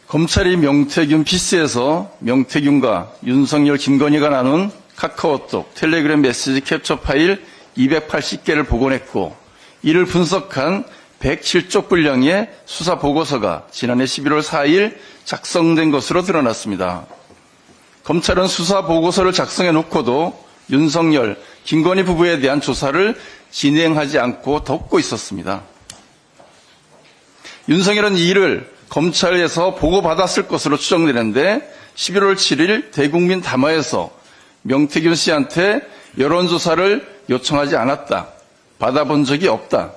검찰이 명태균 PC에서 명태균과 윤석열, 김건희가 나눈 카카오톡, 텔레그램 메시지 캡처 파일 280개를 복원했고 이를 분석한 107쪽 분량의 수사 보고서가 지난해 11월 4일 작성된 것으로 드러났습니다. 검찰은 수사 보고서를 작성해 놓고도 윤석열, 김건희 부부에 대한 조사를 진행하지 않고 덮고 있었습니다. 윤석열은 이 일을 검찰에서 보고받았을 것으로 추정되는데 11월 7일 대국민 담화에서 명태균 씨한테 여론조사를 요청하지 않았다. 받아본 적이 없다.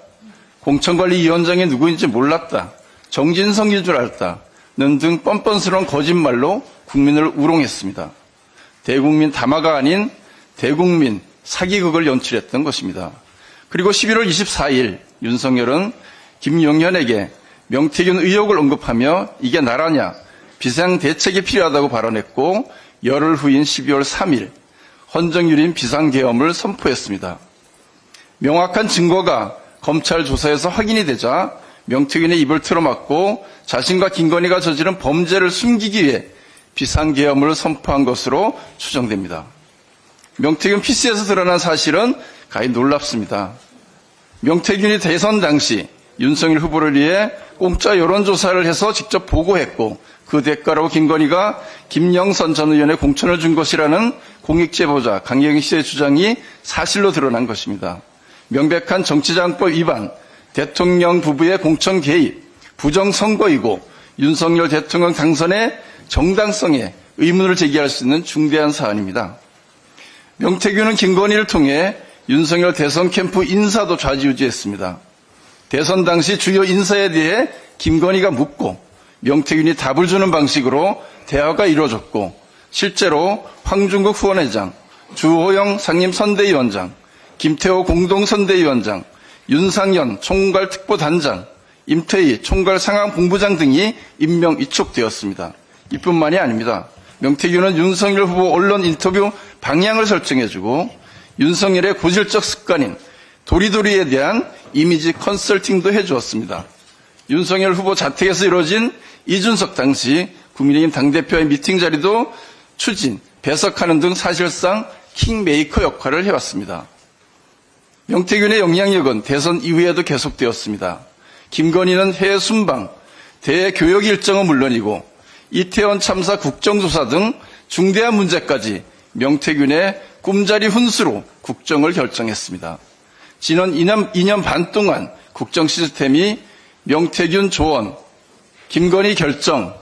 공천관리위원장이 누구인지 몰랐다. 정진성인 줄 알았다는 등 뻔뻔스러운 거짓말로 국민을 우롱했습니다. 대국민 담화가 아닌 대국민 사기극을 연출했던 것입니다. 그리고 11월 24일 윤석열은 김용현에게 명태균 의혹을 언급하며 이게 나라냐, 비상대책이 필요하다고 발언했고 열흘 후인 12월 3일 헌정유린 비상계엄을 선포했습니다. 명확한 증거가 검찰 조사에서 확인이 되자 명태균의 입을 틀어막고 자신과 김건희가 저지른 범죄를 숨기기 위해 비상계엄을 선포한 것으로 추정됩니다. 명태균 PC에서 드러난 사실은 가히 놀랍습니다. 명태균이 대선 당시 윤석열 후보를 위해 공짜 여론조사를 해서 직접 보고했고 그 대가로 김건희가 김영선 전 의원의 공천을 준 것이라는 공익제보자 강경희 씨의 주장이 사실로 드러난 것입니다. 명백한 정치자금법 위반, 대통령 부부의 공천 개입, 부정선거이고 윤석열 대통령 당선의 정당성에 의문을 제기할 수 있는 중대한 사안입니다. 명태균은 김건희를 통해 윤석열 대선 캠프 인사도 좌지우지했습니다. 대선 당시 주요 인사에 대해 김건희가 묻고 명태균이 답을 주는 방식으로 대화가 이루어졌고 실제로 황중국 후원회장, 주호영 상임선대위원장, 김태호 공동선대위원장, 윤상현 총괄특보단장, 임태희 총괄상황본부장 등이 임명 위촉되었습니다. 이뿐만이 아닙니다. 명태균은 윤석열 후보 언론 인터뷰 방향을 설정해주고 윤석열의 고질적 습관인 도리도리에 대한 이미지 컨설팅도 해주었습니다. 윤석열 후보 자택에서 이루어진 이준석 당시 국민의힘 당대표의 미팅 자리도 추진, 배석하는 등 사실상 킹메이커 역할을 해왔습니다. 명태균의 영향력은 대선 이후에도 계속되었습니다. 김건희는 해외 순방, 대교역 일정은 물론이고 이태원 참사 국정조사 등 중대한 문제까지 명태균의 꿈자리 훈수로 국정을 결정했습니다. 지난 2년 반 동안 국정 시스템이 명태균 조언, 김건희 결정,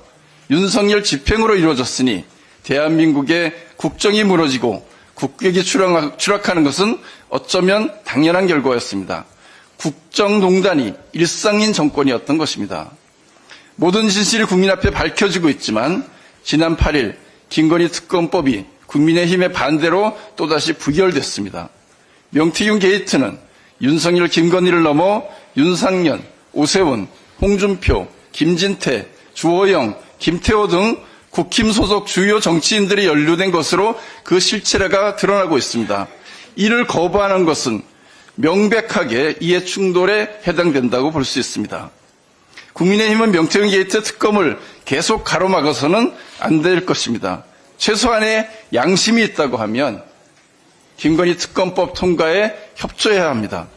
윤석열 집행으로 이루어졌으니 대한민국의 국정이 무너지고 국격이 추락하는 것은 어쩌면 당연한 결과였습니다. 국정농단이 일상인 정권이었던 것입니다. 모든 진실이 국민 앞에 밝혀지고 있지만 지난 8일 김건희 특검법이 국민의힘의 반대로 또다시 부결됐습니다. 명태균 게이트는 윤석열, 김건희를 넘어 윤상현, 오세훈, 홍준표, 김진태, 주호영, 김태호 등 국힘 소속 주요 정치인들이 연루된 것으로 그 실체가 드러나고 있습니다. 이를 거부하는 것은 명백하게 이해 충돌에 해당된다고 볼 수 있습니다. 국민의힘은 명태균 게이트 특검을 계속 가로막아서는 안 될 것입니다. 최소한의 양심이 있다고 하면 김건희 특검법 통과에 협조해야 합니다.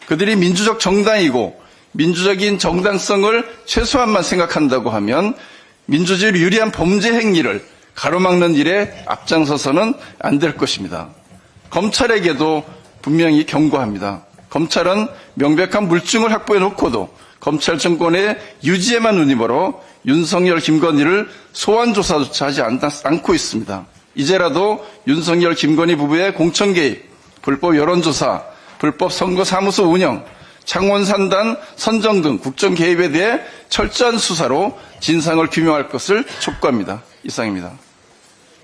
그들이 민주적 정당이고 민주적인 정당성을 최소한만 생각한다고 하면 민주주의를 유리한 범죄 행위를 가로막는 일에 앞장서서는 안 될 것입니다. 검찰에게도 분명히 경고합니다. 검찰은 명백한 물증을 확보해 놓고도 검찰 정권의 유지에만 눈이 멀어 윤석열, 김건희를 소환 조사조차 하지 않고 있습니다. 이제라도 윤석열, 김건희 부부의 공천 개입, 불법 여론조사, 불법 선거사무소 운영, 창원 산단 선정 등 국정 개입에 대해 철저한 수사로 진상을 규명할 것을 촉구합니다. 이상입니다.